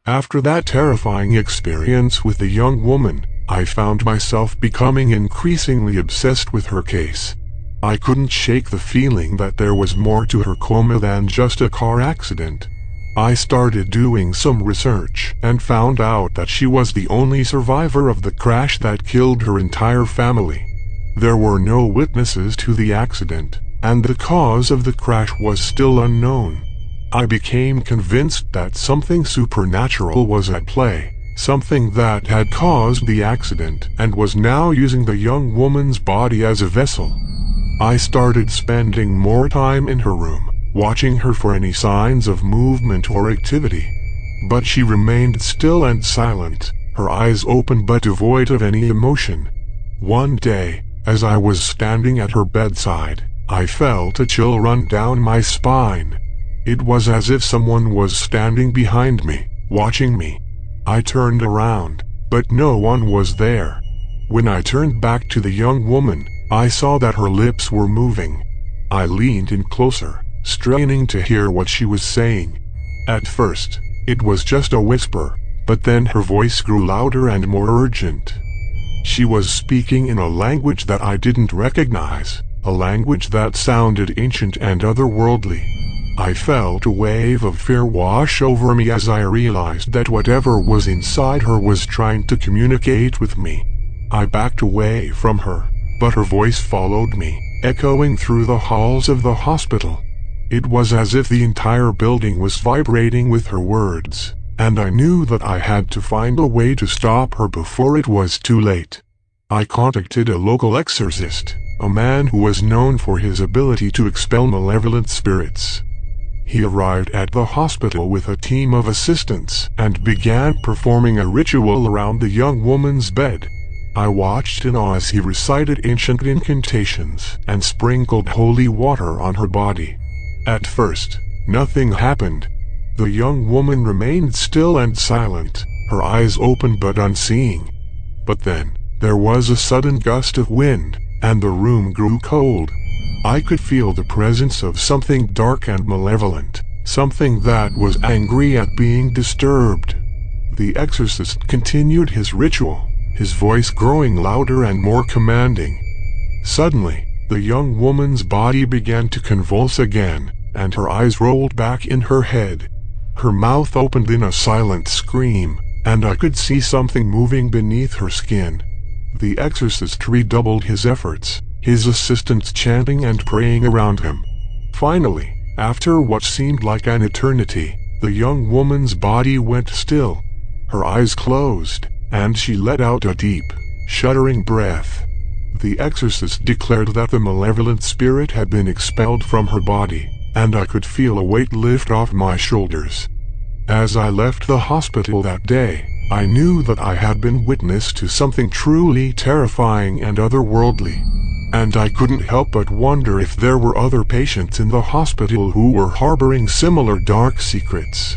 After that terrifying experience with the young woman, I found myself becoming increasingly obsessed with her case. I couldn't shake the feeling that there was more to her coma than just a car accident. I started doing some research and found out that she was the only survivor of the crash that killed her entire family. There were no witnesses to the accident, and the cause of the crash was still unknown. I became convinced that something supernatural was at play, something that had caused the accident and was now using the young woman's body as a vessel. I started spending more time in her room, watching her for any signs of movement or activity. But she remained still and silent, her eyes open but devoid of any emotion. One day, as I was standing at her bedside, I felt a chill run down my spine. It was as if someone was standing behind me, watching me. I turned around, but no one was there. When I turned back to the young woman, I saw that her lips were moving. I leaned in closer, straining to hear what she was saying. At first, it was just a whisper, but then her voice grew louder and more urgent. She was speaking in a language that I didn't recognize, a language that sounded ancient and otherworldly. I felt a wave of fear wash over me as I realized that whatever was inside her was trying to communicate with me. I backed away from her, but her voice followed me, echoing through the halls of the hospital. It was as if the entire building was vibrating with her words, and I knew that I had to find a way to stop her before it was too late. I contacted a local exorcist, a man who was known for his ability to expel malevolent spirits. He arrived at the hospital with a team of assistants and began performing a ritual around the young woman's bed. I watched in awe as he recited ancient incantations and sprinkled holy water on her body. At first, nothing happened. The young woman remained still and silent, her eyes open but unseeing. But then, there was a sudden gust of wind, and the room grew cold. I could feel the presence of something dark and malevolent, something that was angry at being disturbed. The exorcist continued his ritual, his voice growing louder and more commanding. Suddenly, the young woman's body began to convulse again, and her eyes rolled back in her head. Her mouth opened in a silent scream, and I could see something moving beneath her skin. The exorcist redoubled his efforts, his assistants chanting and praying around him. Finally, after what seemed like an eternity, the young woman's body went still. Her eyes closed, and she let out a deep, shuddering breath. The exorcist declared that the malevolent spirit had been expelled from her body, and I could feel a weight lift off my shoulders. As I left the hospital that day, I knew that I had been witness to something truly terrifying and otherworldly. And I couldn't help but wonder if there were other patients in the hospital who were harboring similar dark secrets.